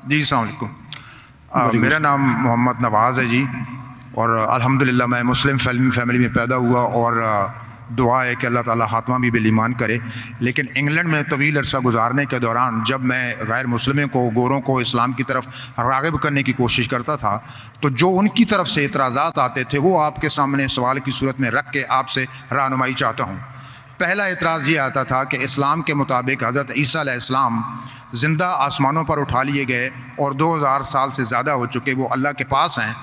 جی السلام علیکم، میرا نام محمد نواز ہے جی، اور الحمدللہ میں مسلم فیملی میں پیدا ہوا، اور دعا ہے کہ اللہ تعالیٰ خاتمہ بھی بالایمان کرے. لیکن انگلینڈ میں طویل عرصہ گزارنے کے دوران جب میں غیر مسلموں کو، گوروں کو اسلام کی طرف راغب کرنے کی کوشش کرتا تھا، تو جو ان کی طرف سے اعتراضات آتے تھے وہ آپ کے سامنے سوال کی صورت میں رکھ کے آپ سے رہنمائی چاہتا ہوں. پہلا اعتراض یہ آتا تھا کہ اسلام کے مطابق حضرت عیسیٰ علیہ السلام زندہ آسمانوں پر اٹھا لیے گئے اور 2000 سال سے زیادہ ہو چکے وہ اللہ کے پاس ہیں،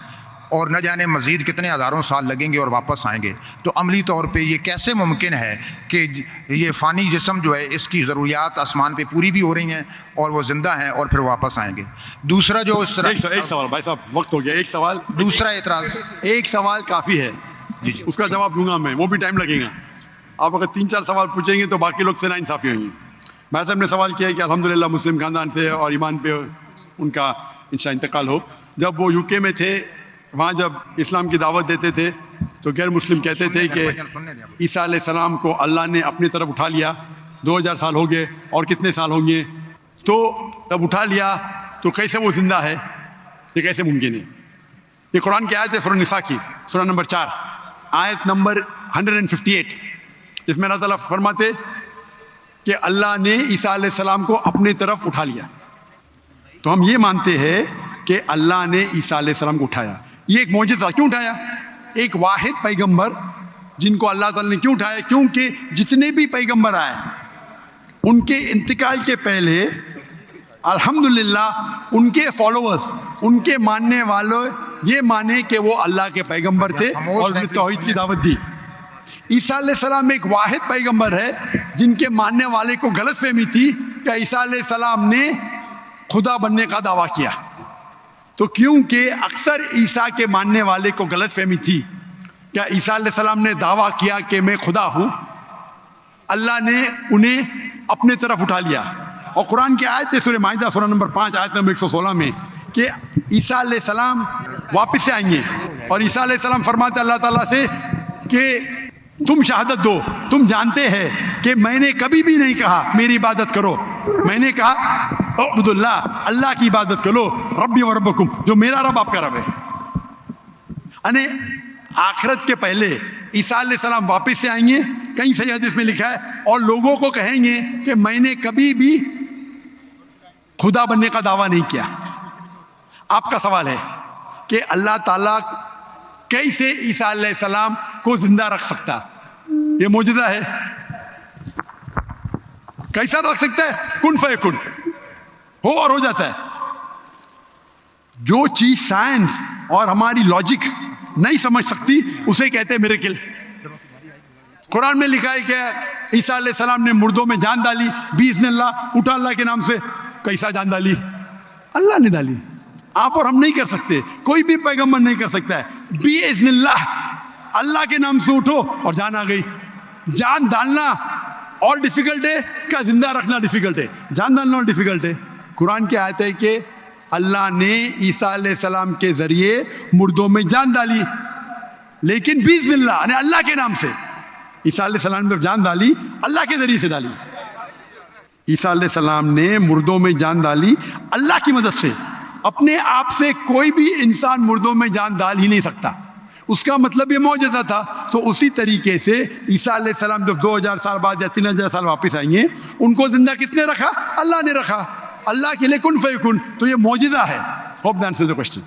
اور نہ جانے مزید کتنے ہزاروں سال لگیں گے اور واپس آئیں گے. تو عملی طور پہ یہ کیسے ممکن ہے کہ یہ فانی جسم جو ہے اس کی ضروریات آسمان پہ پوری بھی ہو رہی ہیں اور وہ زندہ ہیں اور پھر واپس آئیں گے؟ دوسرا جو ایک سوال بھائی صاحب، وقت ہو گیا، ایک سوال. دوسرا اعتراض، ایک سوال کافی ہے جی اس کا جواب دوں گا میں، وہ بھی ٹائم لگے گا. آپ اگر 3-4 سوال پوچھیں گے تو باقی لوگ سے نا انصافی ہوئیں گے. میں صاحب نے سوال کیا ہے کہ الحمدللہ مسلم خاندان سے اور ایمان پہ ان کا انشاء انتقال ہو. جب وہ UK میں تھے، وہاں جب اسلام کی دعوت دیتے تھے تو غیر مسلم کہتے تھے کہ عیسیٰ علیہ السلام کو اللہ نے اپنی طرف اٹھا لیا، 2000 سال ہو گئے اور کتنے سال ہوں گے، تو جب اٹھا لیا تو کیسے وہ زندہ ہے؟ یہ کیسے ممکن ہے؟ یہ قرآن کی آیت ہے، سورہ نساء کی سورہ نمبر 4 آیت نمبر 158، جس میں اللہ تعالیٰ فرماتے کہ اللہ نے عیسیٰ علیہ السلام کو اپنے طرف اٹھا لیا. تو ہم یہ مانتے ہیں کہ اللہ نے عیسیٰ علیہ السلام کو اٹھایا. یہ ایک معجزہ. کیوں اٹھایا؟ ایک واحد پیغمبر جن کو اللہ تعالیٰ نے کیوں اٹھایا؟ کیونکہ جتنے بھی پیغمبر آئے ان کے انتقال کے پہلے الحمدللہ ان کے فالوورز، ان کے ماننے والوں یہ مانے کہ وہ اللہ کے پیغمبر تھے اور انہیں توحید کی دعوت دی. عیسیٰ علیہ السلام ایک واحد پیغمبر ہے جن کے ماننے والے کو غلط فہمی تھی کہ عیسیٰ علیہ السلام نے خدا بننے کا دعویٰ کیا. تو کیونکہ اکثر عیسیٰ کے ماننے والے کو غلط فہمی تھی کہ عیسیٰ علیہ السلام نے دعویٰ کیا کہ میں خدا ہوں، اللہ نے انہیں اپنے طرف اٹھا لیا. اور قرآن کی آیت ہے سورہ مائدہ سورہ نمبر 5 آیت نمبر 116 میں کہ عیسیٰ علیہ السلام واپس سے آئیں گے، اور عیسیٰ علیہ السلام فرماتے اللہ تعالیٰ سے کہ تم شہادت دو، تم جانتے ہیں کہ میں نے کبھی بھی نہیں کہا میری عبادت کرو، میں نے کہا اعبدوا اللہ، اللہ کی عبادت کرو، ربی و ربکم، جو میرا رب آپ کا رب ہے. یعنی آخرت کے پہلے عیسیٰ علیہ السلام واپس سے آئیں گے، کئی صحیح حدیث میں لکھا ہے، اور لوگوں کو کہیں گے کہ میں نے کبھی بھی خدا بننے کا دعویٰ نہیں کیا. آپ کا سوال ہے کہ اللہ تعالیٰ کیسے عیسیٰ علیہ السلام کو زندہ رکھ سکتا؟ یہ معجزہ ہے. کیسا رکھ سکتا ہے؟ کن فیکن، ہو اور ہو جاتا ہے. جو چیز سائنس اور ہماری لاجک نہیں سمجھ سکتی اسے کہتے ہیں میریکل. قرآن میں لکھا ہے کہ عیسیٰ علیہ السلام نے مردوں میں جان ڈالی باذن اللہ، اٹھا اللہ کے نام سے. کیسا جان ڈالی؟ اللہ نے ڈالی. آپ اور ہم نہیں کر سکتے، کوئی بھی پیغمبر نہیں کر سکتا ہے. باذن اللہ، اللہ کے نام سے اٹھو اور جان آ گئی. جان ڈالنا اور ڈیفیکلٹ ہے کیا زندہ رکھنا ڈیفیکلٹ ہے؟ جان ڈالنا اور ڈیفیکلٹ ہے. قرآن کی آیت ہے کہ اللہ نے عیسیٰ علیہ السلام کے ذریعے مردوں میں جان ڈالی، لیکن باذن اللہ یعنی اللہ کے نام سے. عیسیٰ علیہ السلام نے جان ڈالی اللہ کے ذریعے سے ڈالی. عیسیٰ علیہ السلام نے مردوں میں جان ڈالی اللہ کی مدد سے. اپنے آپ سے کوئی بھی انسان مردوں میں جان ڈال ہی نہیں سکتا. اس کا مطلب یہ معجزہ تھا. تو اسی طریقے سے عیسیٰ علیہ السلام جب 2000 سال بعد یا 3000 سال واپس آئیں گے، ان کو زندہ کس نے رکھا؟ اللہ نے رکھا. اللہ کے لیے کن فیکن. تو یہ معجزہ ہے. Hope the answer the question.